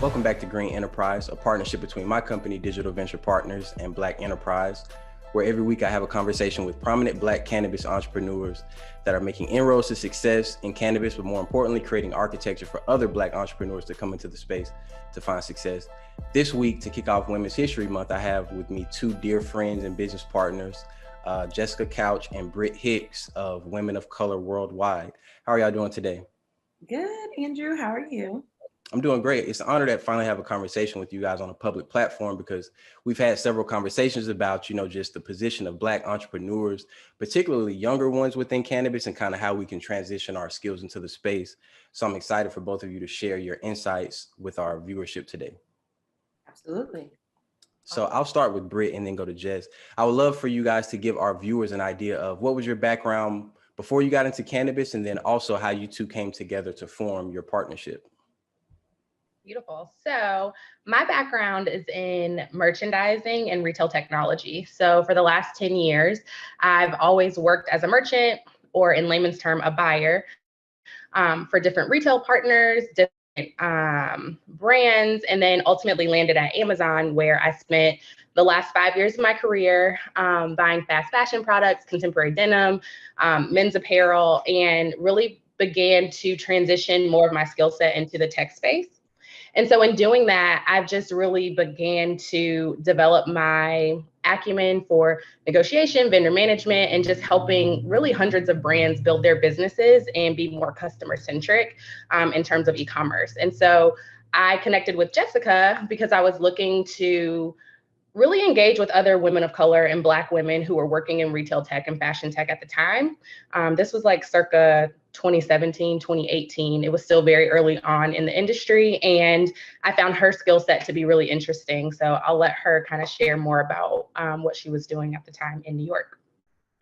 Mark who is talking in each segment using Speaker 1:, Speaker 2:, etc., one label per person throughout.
Speaker 1: Welcome back to Green Enterprise, a partnership between my company, Digital Venture Partners, and Black Enterprise, where every week I have a conversation with prominent Black cannabis entrepreneurs that are making inroads to success in cannabis, but more importantly, creating architecture for other Black entrepreneurs to come into the space to find success. This week, to kick off Women's History Month, I have with me two dear friends and business partners, Jessica Couch and Britt Hicks of Women of Color Worldwide. How are y'all doing today?
Speaker 2: Good, Andrew. How are you?
Speaker 1: I'm doing great. It's an honor to finally have a conversation with you guys on a public platform because we've had several conversations about, just the position of Black entrepreneurs, particularly younger ones within cannabis and kind of how we can transition our skills into the space. So I'm excited for both of you to share your insights with our viewership today.
Speaker 2: Absolutely.
Speaker 1: So I'll start with Britt and then go to Jess. I would love for you guys to give our viewers an idea of what was your background before you got into cannabis, and then also how you two came together to form your partnership.
Speaker 3: Beautiful. So, my background is in merchandising and retail technology. So, for the last 10 years, I've always worked as a merchant, or in layman's term, a buyer, for different retail partners, different brands, and then ultimately landed at Amazon, where I spent the last 5 years of my career buying fast fashion products, contemporary denim, men's apparel, and really began to transition more of my skill set into the tech space. And so in doing that, I've just really began to develop my acumen for negotiation, vendor management, and just helping really hundreds of brands build their businesses and be more customer centric in terms of e-commerce. And so I connected with Jessica because I was looking to really engage with other women of color and Black women who were working in retail tech and fashion tech at the time. This was like circa 2017, 2018. It was still very early on in the industry. And I found her skill set to be really interesting. So I'll let her kind of share more about what she was doing at the time in New York.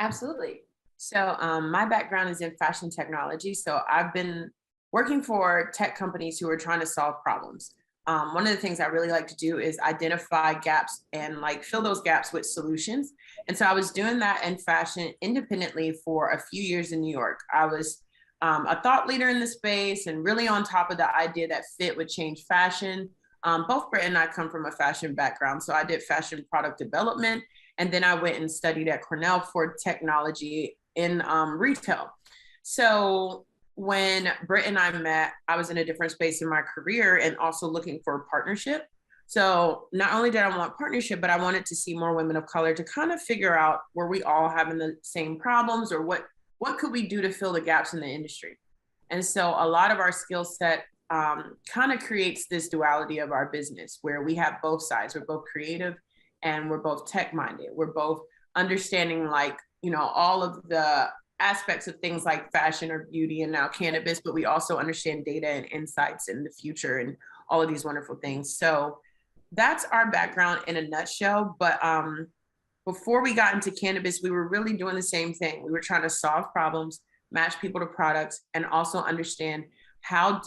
Speaker 2: Absolutely. So, my background is in fashion technology. So, I've been working for tech companies who are trying to solve problems. One of the things I really like to do is identify gaps and like fill those gaps with solutions. And so, I was doing that in fashion independently for a few years in New York. I was a thought leader in the space and really on top of the idea that fit would change fashion. Both Britt and I come from a fashion background. So, I did fashion product development. And then I went and studied at Cornell for technology in retail. So when Britt and I met, I was in a different space in my career and also looking for a partnership. So not only did I want partnership, but I wanted to see more women of color to kind of figure out were we all having the same problems or what could we do to fill the gaps in the industry. And so a lot of our skill set kind of creates this duality of our business where we have both sides. We're both creative and we're both tech minded. We're both understanding all of the aspects of things like fashion or beauty and now cannabis, but we also understand data and insights in the future and all of these wonderful things. So that's our background in a nutshell. But before we got into cannabis, we were really doing the same thing. We were trying to solve problems, match people to products, and also understand how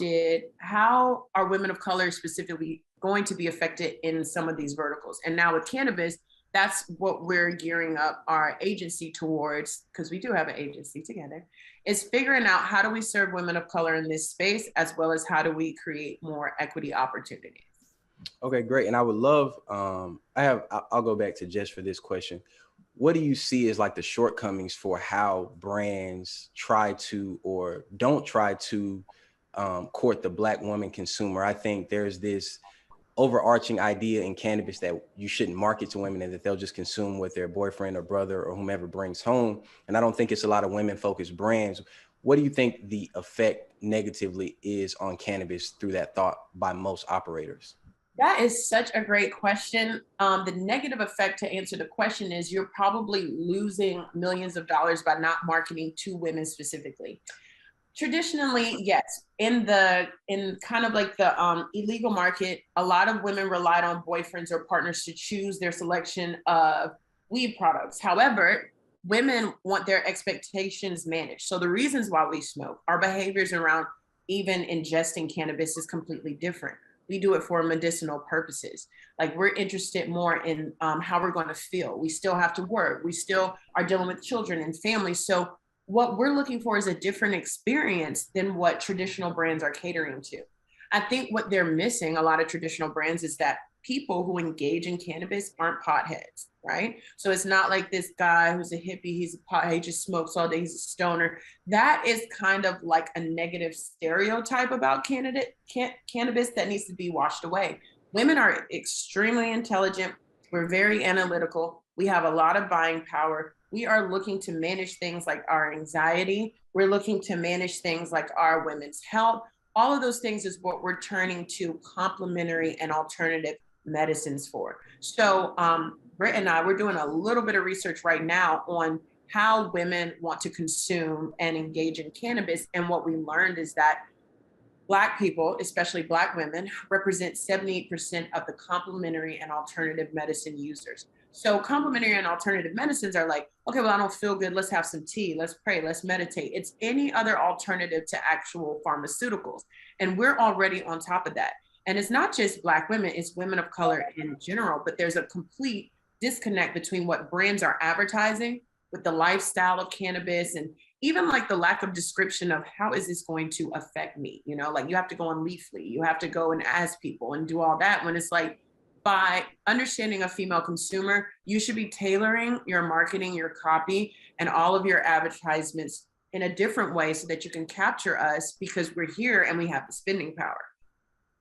Speaker 2: are women of color specifically going to be affected in some of these verticals. And now with cannabis, that's what we're gearing up our agency towards, because we do have an agency together, is figuring out how do we serve women of color in this space, as well as how do we create more equity opportunities.
Speaker 1: Okay, great. And I would love, I'll go back to Jess for this question. What do you see as like the shortcomings for how brands try to or don't try to court the Black woman consumer? I think there's this overarching idea in cannabis that you shouldn't market to women and that they'll just consume what their boyfriend or brother or whomever brings home. And I don't think it's a lot of women focused brands. What do you think the effect negatively is on cannabis through that thought by most operators?
Speaker 2: That is such a great question. The negative effect to answer the question is you're probably losing millions of dollars by not marketing to women specifically. Traditionally, yes. In kind of like the illegal market, a lot of women relied on boyfriends or partners to choose their selection of weed products. However, women want their expectations managed. So the reasons why we smoke, our behaviors around even ingesting cannabis is completely different. We do it for medicinal purposes. Like we're interested more in how we're going to feel. We still have to work. We still are dealing with children and families. So what we're looking for is a different experience than what traditional brands are catering to. I think what they're missing, a lot of traditional brands, is that people who engage in cannabis aren't potheads, right? So it's not like this guy who's a hippie, he's a pothead, he just smokes all day, he's a stoner. That is kind of like a negative stereotype about cannabis that needs to be washed away. Women are extremely intelligent. We're very analytical. We have a lot of buying power. We are looking to manage things like our anxiety. We're looking to manage things like our women's health. All of those things is what we're turning to complementary and alternative medicines for. So Britt and I, we're doing a little bit of research right now on how women want to consume and engage in cannabis. And what we learned is that Black people, especially Black women, represent 78% of the complementary and alternative medicine users. So complementary and alternative medicines are like, okay, well, I don't feel good. Let's have some tea. Let's pray. Let's meditate. It's any other alternative to actual pharmaceuticals. And we're already on top of that. And it's not just Black women, it's women of color in general, but there's a complete disconnect between what brands are advertising with the lifestyle of cannabis, and even like the lack of description of how is this going to affect me? You know, like you have to go on Leafly, you have to go and ask people and do all that, when it's like, by understanding a female consumer, you should be tailoring your marketing, your copy, and all of your advertisements in a different way so that you can capture us, because we're here and we have the spending power.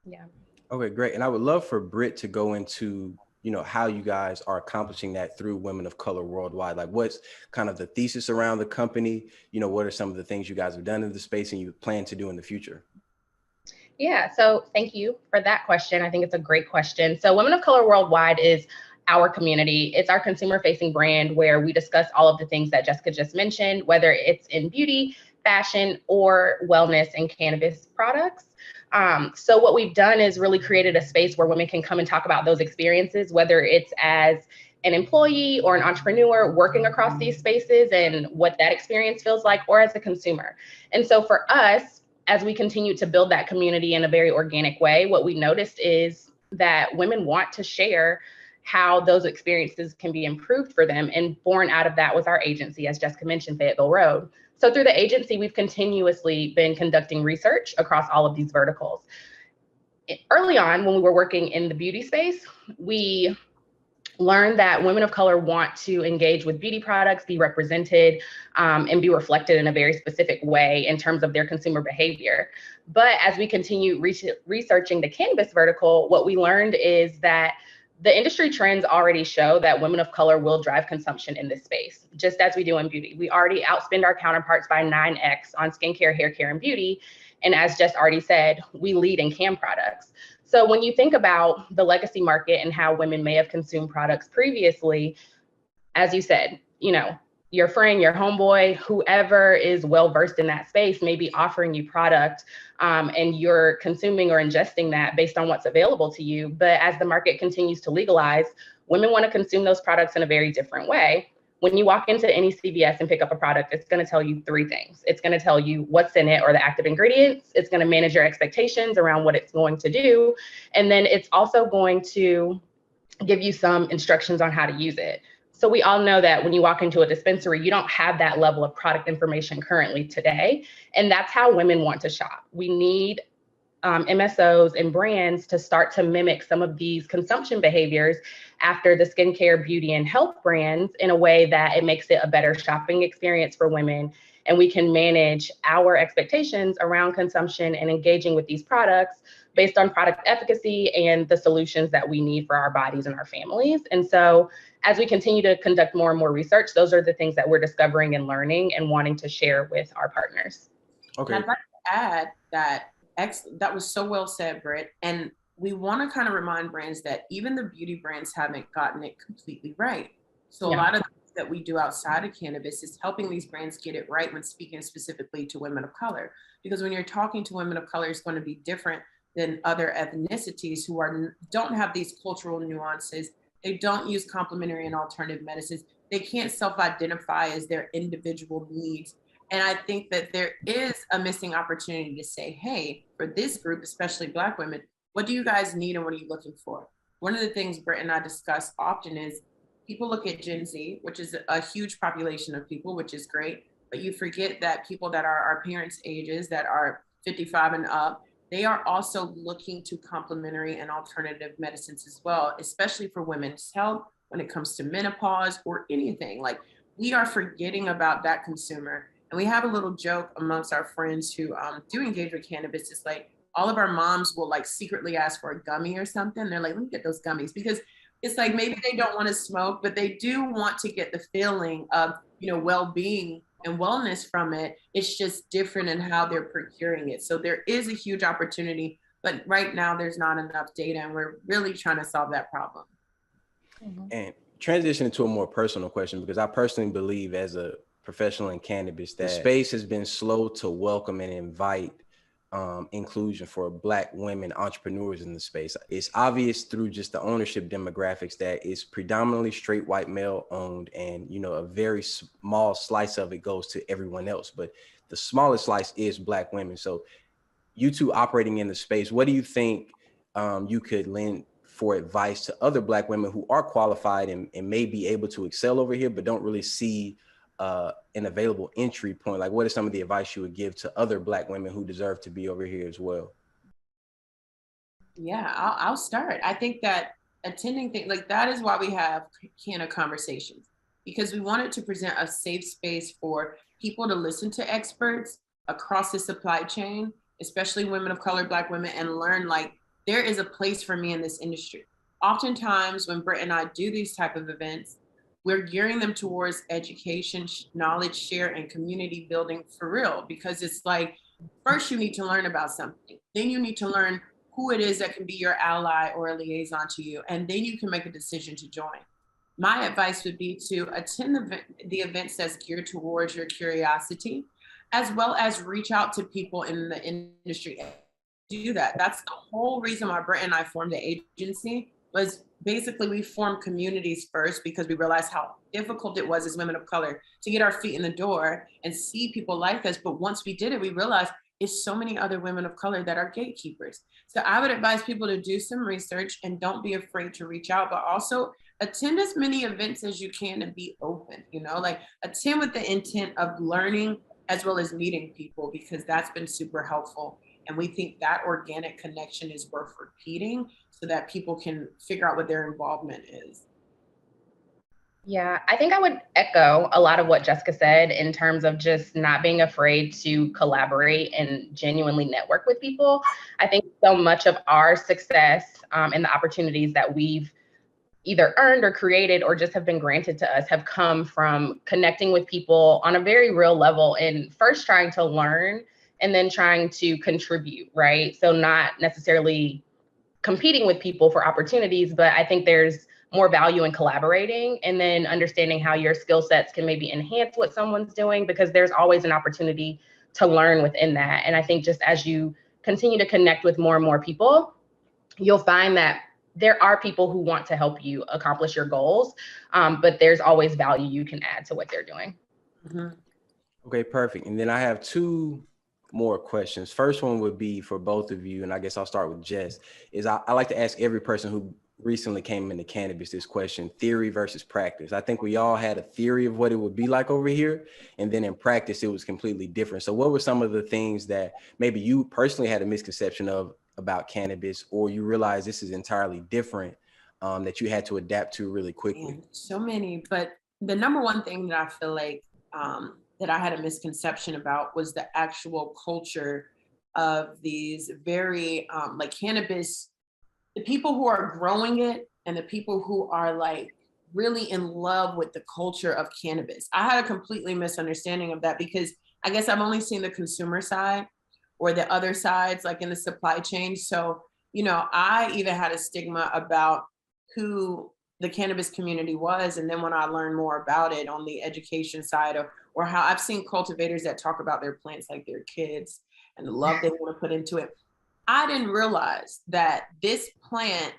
Speaker 3: Yeah.
Speaker 1: Okay, great. And I would love for Britt to go into, how you guys are accomplishing that through Women of Color Worldwide. Like, what's kind of the thesis around the company? What are some of the things you guys have done in the space and you plan to do in the future?
Speaker 3: Yeah, so thank you for that question. I think it's a great question. So Women of Color Worldwide is our community. It's our consumer-facing brand where we discuss all of the things that Jessica just mentioned, whether it's in beauty, fashion, or wellness and cannabis products. So what we've done is really created a space where women can come and talk about those experiences, whether it's as an employee or an entrepreneur working across these spaces and what that experience feels like, or as a consumer. And so for us, as we continue to build that community in a very organic way, what we noticed is that women want to share how those experiences can be improved for them. And born out of that was our agency, as Jessica mentioned, Fayetteville Road. So through the agency, we've continuously been conducting research across all of these verticals. Early on, when we were working in the beauty space, we learned that women of color want to engage with beauty products, be represented, and be reflected in a very specific way in terms of their consumer behavior. But as we continue researching the cannabis vertical, what we learned is that the industry trends already show that women of color will drive consumption in this space, just as we do in beauty. We already outspend our counterparts by 9x on skincare, hair care, and beauty. And as Jess already said, we lead in cam products. So when you think about the legacy market and how women may have consumed products previously, as you said, your friend, your homeboy, whoever is well-versed in that space may be offering you product, and you're consuming or ingesting that based on what's available to you. But as the market continues to legalize, women want to consume those products in a very different way. When you walk into any CVS and pick up a product, it's going to tell you three things. It's going to tell you what's in it or the active ingredients. It's going to manage your expectations around what it's going to do. And then it's also going to give you some instructions on how to use it. So we all know that when you walk into a dispensary, you don't have that level of product information currently today. And that's how women want to shop. We need MSOs and brands to start to mimic some of these consumption behaviors after the skincare, beauty, and health brands in a way that it makes it a better shopping experience for women. And we can manage our expectations around consumption and engaging with these products based on product efficacy and the solutions that we need for our bodies and our families. And so as we continue to conduct more and more research, those are the things that we're discovering and learning and wanting to share with our partners.
Speaker 1: Okay.
Speaker 2: And I'd like to add that that was so well said, Britt. And we want to kind of remind brands that even the beauty brands haven't gotten it completely right. So a lot of things that we do outside of cannabis is helping these brands get it right when speaking specifically to women of color. Because when you're talking to women of color, it's going to be different than other ethnicities who don't have these cultural nuances. They don't use complementary and alternative medicines. They can't self-identify as their individual needs. And I think that there is a missing opportunity to say, hey, for this group, especially Black women, what do you guys need and what are you looking for? One of the things Britt and I discuss often is people look at Gen Z, which is a huge population of people, which is great. But you forget that people that are our parents' ages, that are 55 and up, they are also looking to complementary and alternative medicines as well, especially for women's health when it comes to menopause or anything. Like, we are forgetting about that consumer. And we have a little joke amongst our friends who do engage with cannabis. It's like all of our moms will like secretly ask for a gummy or something. They're like, let me get those gummies, because it's like maybe they don't want to smoke, but they do want to get the feeling of, well-being and wellness from it. It's just different in how they're procuring it. So there is a huge opportunity, but right now there's not enough data, and we're really trying to solve that problem.
Speaker 1: And transition to a more personal question, because I personally believe as a professional in cannabis that the space has been slow to welcome and invite inclusion for Black women entrepreneurs in the space. It's obvious through just the ownership demographics that it's predominantly straight white male owned, and a very small slice of it goes to everyone else, but the smallest slice is Black women. So you two operating in the space, what do you think you could lend for advice to other Black women who are qualified and may be able to excel over here, but don't really see an available entry point? Like, what is some of the advice you would give to other Black women who deserve to be over here as well?
Speaker 2: Yeah, I'll start. I think that attending things like that is why we have Canna Conversations, because we wanted to present a safe space for people to listen to experts across the supply chain, especially women of color, Black women, and learn like there is a place for me in this industry. Oftentimes, when Britt and I do these type of events, we're gearing them towards education, knowledge share, and community building for real, because it's like, first you need to learn about something, then you need to learn who it is that can be your ally or a liaison to you, and then you can make a decision to join. My advice would be to attend the events that's geared towards your curiosity, as well as reach out to people in the industry. Do that. That's the whole reason why Britt and I formed the agency, was basically we formed communities first because we realized how difficult it was as women of color to get our feet in the door and see people like us. But once we did it, we realized it's so many other women of color that are gatekeepers. So I would advise people to do some research and don't be afraid to reach out, but also attend as many events as you can and be open, like attend with the intent of learning as well as meeting people, because that's been super helpful. And we think that organic connection is worth repeating so that people can figure out what their involvement is.
Speaker 3: Yeah, I think I would echo a lot of what Jessica said in terms of just not being afraid to collaborate and genuinely network with people. I think so much of our success and the opportunities that we've either earned or created or just have been granted to us have come from connecting with people on a very real level and first trying to learn and then trying to contribute, right? So not necessarily competing with people for opportunities, but I think there's more value in collaborating and then understanding how your skill sets can maybe enhance what someone's doing, because there's always an opportunity to learn within that. And I think just as you continue to connect with more and more people, you'll find that there are people who want to help you accomplish your goals, but there's always value you can add to what they're doing.
Speaker 2: Mm-hmm.
Speaker 1: Okay, perfect. And then I have two more questions. First one would be for both of you, and I guess I'll start with Jess. I like to ask every person who recently came into cannabis this question: theory versus practice. I think we all had a theory of what it would be like over here, and then in practice it was completely different. So what were some of the things that maybe you personally had a misconception of about cannabis, or you realize this is entirely different, that you had to adapt to really quickly?
Speaker 2: Man, so many, but the number one thing that I feel like that I had a misconception about was the actual culture of these very like cannabis, the people who are growing it and the people who are like really in love with the culture of cannabis. I had a completely misunderstanding of that, because I guess I've only seen the consumer side or the other sides, like in the supply chain. So, I even had a stigma about who the cannabis community was. And then when I learned more about it on the education side, or how I've seen cultivators that talk about their plants like their kids and the love they want to put into it, I didn't realize that this plant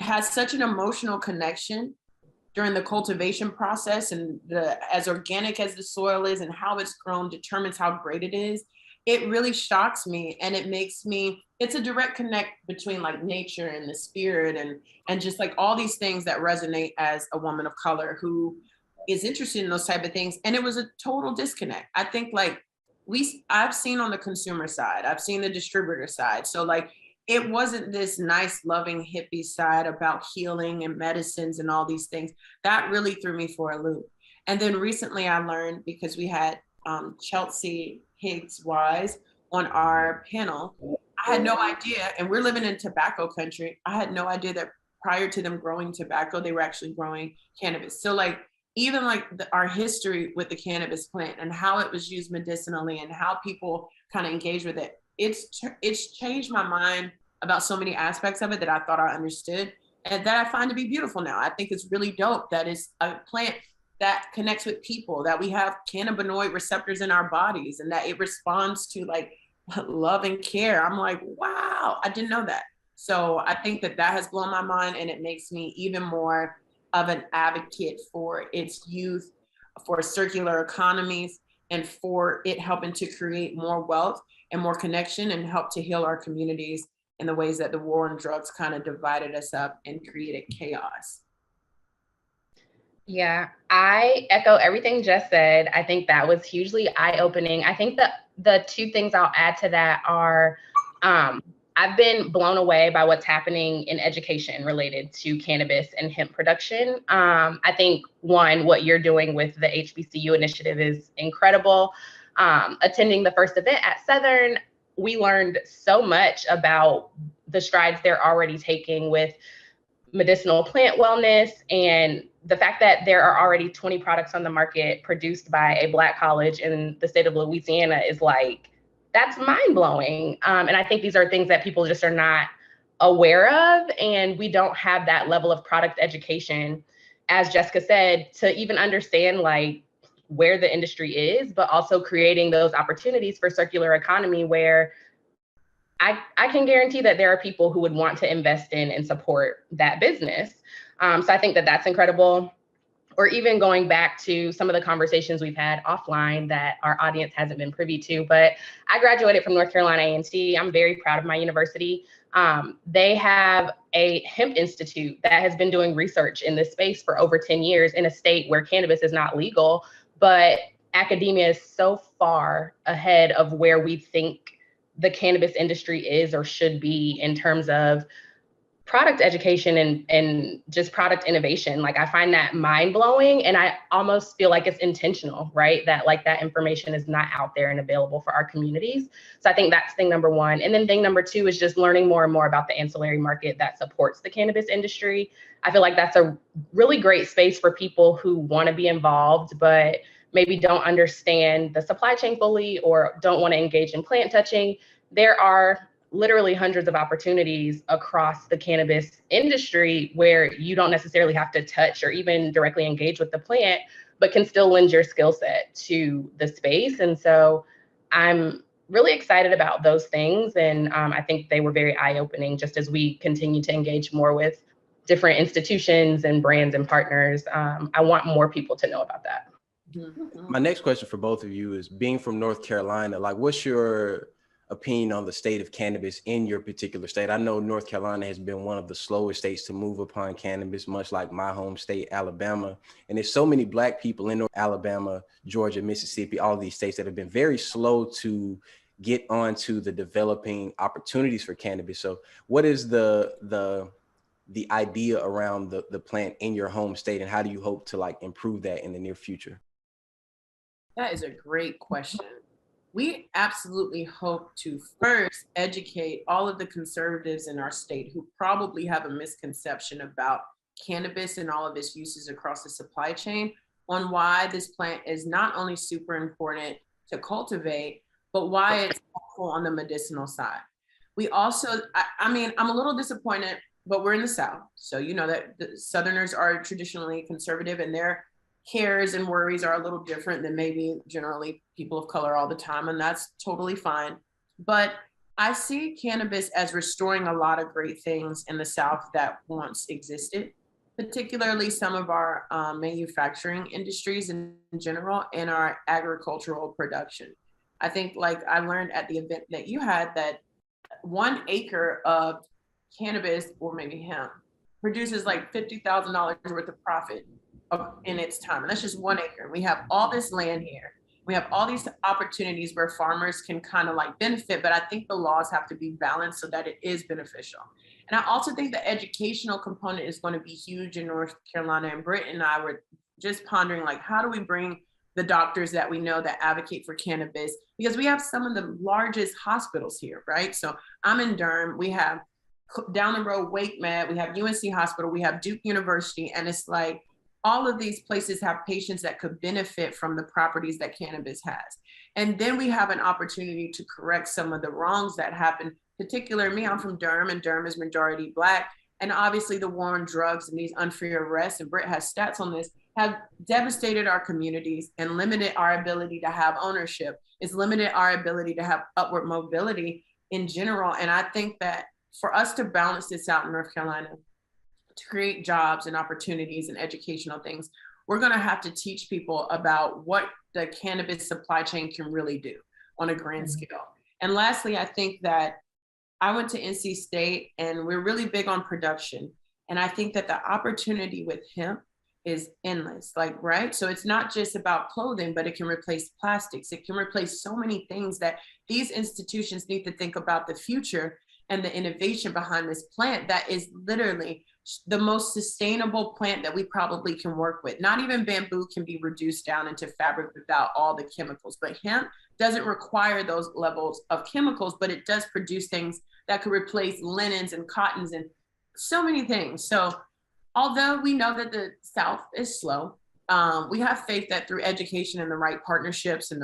Speaker 2: has such an emotional connection during the cultivation process, and as organic as the soil is and how it's grown determines how great it is. It really shocks me, and it's a direct connect between like nature and the spirit and just like all these things that resonate as a woman of color who is interested in those type of things. And it was a total disconnect. I think like I've seen on the consumer side, I've seen the distributor side. So like, it wasn't this nice, loving hippie side about healing and medicines and all these things. That really threw me for a loop. And then recently I learned, because we had Chelsea Higgs Wise on our panel, I had no idea, and we're living in tobacco country. I had no idea that prior to them growing tobacco, they were actually growing cannabis. So like, even like our history with the cannabis plant and how it was used medicinally and how people kind of engage with it, it's changed my mind about so many aspects of it that I thought I understood and that I find to be beautiful now. I think it's really dope that it's a plant that connects with people, that we have cannabinoid receptors in our bodies and that it responds to like love and care. I'm like, wow, I didn't know that. So I think that has blown my mind, and it makes me even more of an advocate for its youth, for circular economies, and for it helping to create more wealth and more connection and help to heal our communities in the ways that the war on drugs kind of divided us up and created chaos.
Speaker 3: Yeah, I echo everything Jess said. I think that was hugely eye-opening. I think that the two things I'll add to that are I've been blown away by what's happening in education related to cannabis and hemp production. I think what you're doing with the HBCU initiative is incredible. Attending the first event at Southern, we learned so much about the strides they're already taking with medicinal plant wellness, and the fact that there are already 20 products on the market produced by a Black college in the state of Louisiana is like, that's mind blowing. And I think these are things that people just are not aware of. And we don't have that level of product education, as Jessica said, to even understand like where the industry is, but also creating those opportunities for circular economy where I can guarantee that there are people who would want to invest in and support that business. So I think that that's incredible. Or even going back to some of the conversations we've had offline that our audience hasn't been privy to, but I graduated from North Carolina A&T. I'm very proud of my university. They have a hemp institute that has been doing research in this space for over 10 years in a state where cannabis is not legal, but academia is so far ahead of where we think the cannabis industry is or should be in terms of product education and just product innovation. Like, I find that mind blowing, and I almost feel like it's intentional, right? That like that information is not out there and available for our communities. So I think that's thing number one. And then thing number two is just learning more and more about the ancillary market that supports the cannabis industry. I feel like that's a really great space for people who want to be involved, but maybe don't understand the supply chain fully or don't want to engage in plant touching. There are literally hundreds of opportunities across the cannabis industry where you don't necessarily have to touch or even directly engage with the plant, but can still lend your skill set to the space. And so I'm really excited about those things. And I think they were very eye-opening just as we continue to engage more with different institutions and brands and partners. I want more people to know about that.
Speaker 1: My next question for both of you is, being from North Carolina, like, what's your opinion on the state of cannabis in your particular state? I know North Carolina has been one of the slowest states to move upon cannabis, much like my home state, Alabama. And there's so many Black people in Alabama, Georgia, Mississippi, all these states that have been very slow to get onto the developing opportunities for cannabis. So what is the idea around the plant in your home state, and how do you hope to like improve that in the near future?
Speaker 2: That is a great question. We absolutely hope to first educate all of the conservatives in our state who probably have a misconception about cannabis and all of its uses across the supply chain on why this plant is not only super important to cultivate, but why it's helpful on the medicinal side. We also, I mean, I'm a little disappointed, but we're in the South. So you know that the Southerners are traditionally conservative, and their cares and worries are a little different than maybe generally people of color all the time, and that's totally fine. But I see cannabis as restoring a lot of great things in the South that once existed, particularly some of our manufacturing industries in general and our agricultural production. I think, like I learned at the event that you had, that 1 acre of cannabis, or maybe hemp, produces like $50,000 worth of profit in its time. And that's just 1 acre. We have all this land here. We have all these opportunities where farmers can kind of like benefit, but I think the laws have to be balanced so that it is beneficial. And I also think the educational component is going to be huge in North Carolina. And Britt and I were just pondering, like, how do we bring the doctors that we know that advocate for cannabis? Because we have some of the largest hospitals here, right? So I'm in Durham. We have down the road Wake Med, we have UNC Hospital, we have Duke University, and it's like all of these places have patients that could benefit from the properties that cannabis has. And then we have an opportunity to correct some of the wrongs that happen. Particularly me, I'm from Durham, and Durham is majority Black. And obviously the war on drugs and these unfair arrests, and Britt has stats on this, have devastated our communities and limited our ability to have ownership. It's limited our ability to have upward mobility in general. And I think that for us to balance this out in North Carolina, to create jobs and opportunities and educational things, we're going to have to teach people about what the cannabis supply chain can really do on a grand scale. And lastly, I think that I went to NC State and we're really big on production. And I think that the opportunity with hemp is endless, like, right? So it's not just about clothing, but it can replace plastics. It can replace so many things that these institutions need to think about the future and the innovation behind this plant that is literally the most sustainable plant that we probably can work with. Not even bamboo can be reduced down into fabric without all the chemicals, but hemp doesn't require those levels of chemicals, but it does produce things that could replace linens and cottons and so many things. So although we know that the South is slow, we have faith that through education and the right partnerships and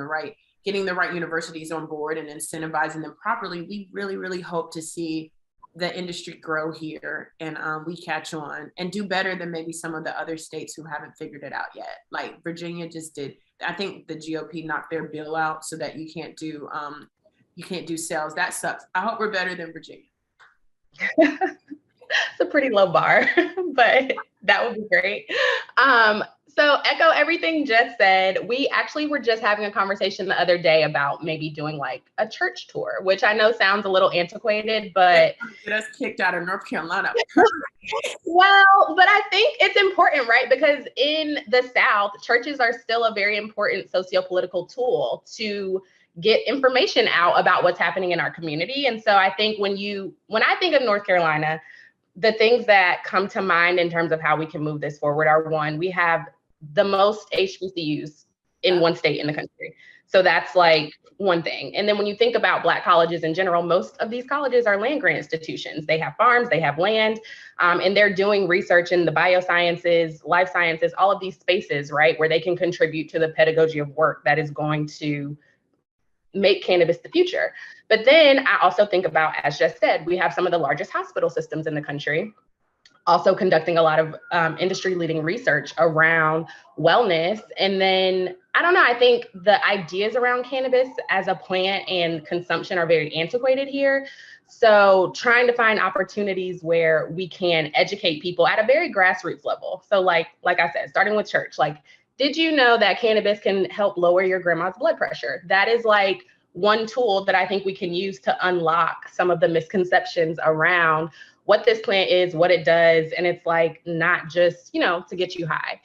Speaker 2: getting the right universities on board and incentivizing them properly, we really, really hope to see the industry grow here and we catch on and do better than maybe some of the other states who haven't figured it out yet. Like Virginia just did. I think the GOP knocked their bill out so that you can't do sales. That sucks. I hope we're better than Virginia.
Speaker 3: It's a pretty low bar, but that would be great. So echo everything Jess said. We actually were just having a conversation the other day about maybe doing like a church tour, which I know sounds a little antiquated, but
Speaker 2: get us kicked out of North Carolina.
Speaker 3: Well, but I think it's important, right? Because in the South, churches are still a very important socio-political tool to get information out about what's happening in our community. And so I think when I think of North Carolina, the things that come to mind in terms of how we can move this forward are, one, we have the most HBCUs in one state in the country. So that's like one thing. And then when you think about Black colleges in general, most of these colleges are land grant institutions. They have farms, they have land, and they're doing research in the biosciences, life sciences, all of these spaces, right, where they can contribute to the pedagogy of work that is going to make cannabis the future. But then I also think about, as Jess said, we have some of the largest hospital systems in the country, also conducting a lot of industry leading research around wellness. And then, I don't know, I think the ideas around cannabis as a plant and consumption are very antiquated here. So trying to find opportunities where we can educate people at a very grassroots level. So like I said, starting with church, like, did you know that cannabis can help lower your grandma's blood pressure? That is like one tool that I think we can use to unlock some of the misconceptions around what this plant is, what it does. And it's like not just, to get you high.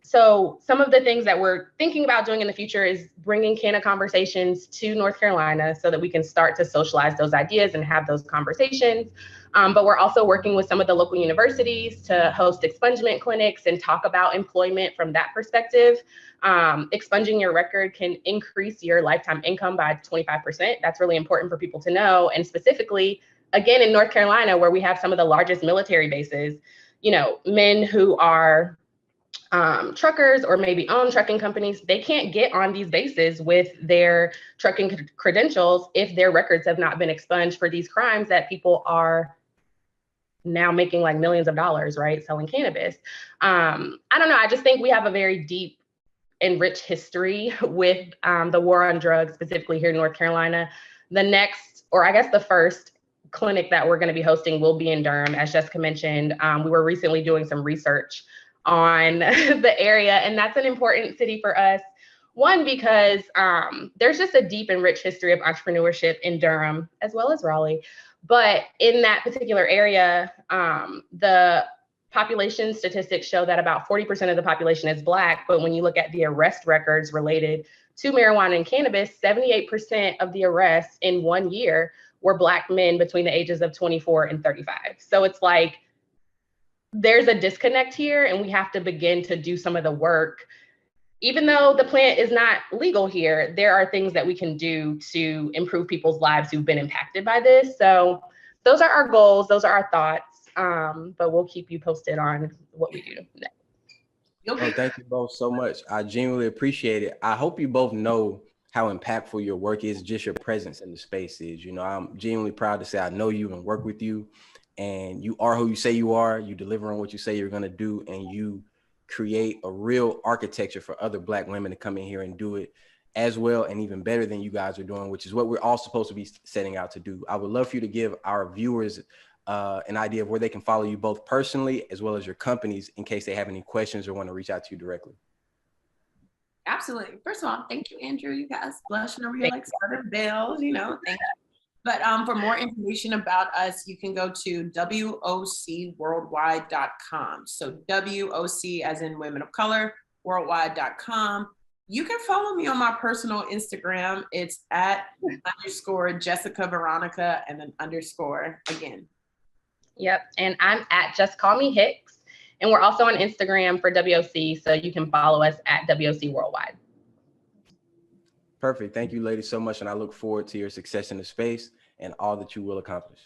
Speaker 3: So some of the things that we're thinking about doing in the future is bringing Canna Conversations to North Carolina so that we can start to socialize those ideas and have those conversations. But we're also working with some of the local universities to host expungement clinics and talk about employment from that perspective. Expunging your record can increase your lifetime income by 25%. That's really important for people to know. And specifically, again, in North Carolina, where we have some of the largest military bases, men who are truckers or maybe own trucking companies, they can't get on these bases with their trucking credentials if their records have not been expunged for these crimes that people are now making like millions of dollars, right, selling cannabis. I don't know. I just think we have a very deep and rich history with the war on drugs, specifically here in North Carolina. The next, or I guess the first clinic that we're going to be hosting will be in Durham, as Jessica mentioned. We were recently doing some research on the area, and that's an important city for us. One, because there's just a deep and rich history of entrepreneurship in Durham, as well as Raleigh. But in that particular area, the population statistics show that about 40% of the population is Black, but when you look at the arrest records related to marijuana and cannabis, 78% of the arrests in 1 year were Black men between the ages of 24 and 35. So it's like there's a disconnect here, and we have to begin to do some of the work. Even though the plant is not legal here, there are things that we can do to improve people's lives who've been impacted by this. So those are our goals. Those are our thoughts. But we'll keep you posted on what we do next.
Speaker 1: Oh, thank you both so much. I genuinely appreciate it. I hope you both know how impactful your work is, just your presence in the space is. You know, I'm genuinely proud to say I know you and work with you, and you are who you say you are. You deliver on what you say you're going to do, and you create a real architecture for other Black women to come in here and do it as well and even better than you guys are doing, which is what we're all supposed to be setting out to do. I would love for you to give our viewers an idea of where they can follow you both personally as well as your companies in case they have any questions or want to reach out to you directly.
Speaker 2: Absolutely. First of all, thank you, Andrew. You guys blushing over here like Southern Bells, you know, thank you. But for more information about us, you can go to WOCworldwide.com. So WOC as in women of color, worldwide.com. You can follow me on my personal Instagram. It's at _ Jessica Veronica and then _ again.
Speaker 3: Yep. And I'm at Just Call Me Hicks. And we're also on Instagram for WOC. So you can follow us at WOC Worldwide.
Speaker 1: Perfect. Thank you, ladies, so much. And I look forward to your success in the space and all that you will accomplish.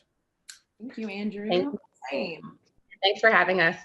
Speaker 2: Thank you, Andrew.
Speaker 3: Thank you.
Speaker 2: Same.
Speaker 3: Thanks for having us.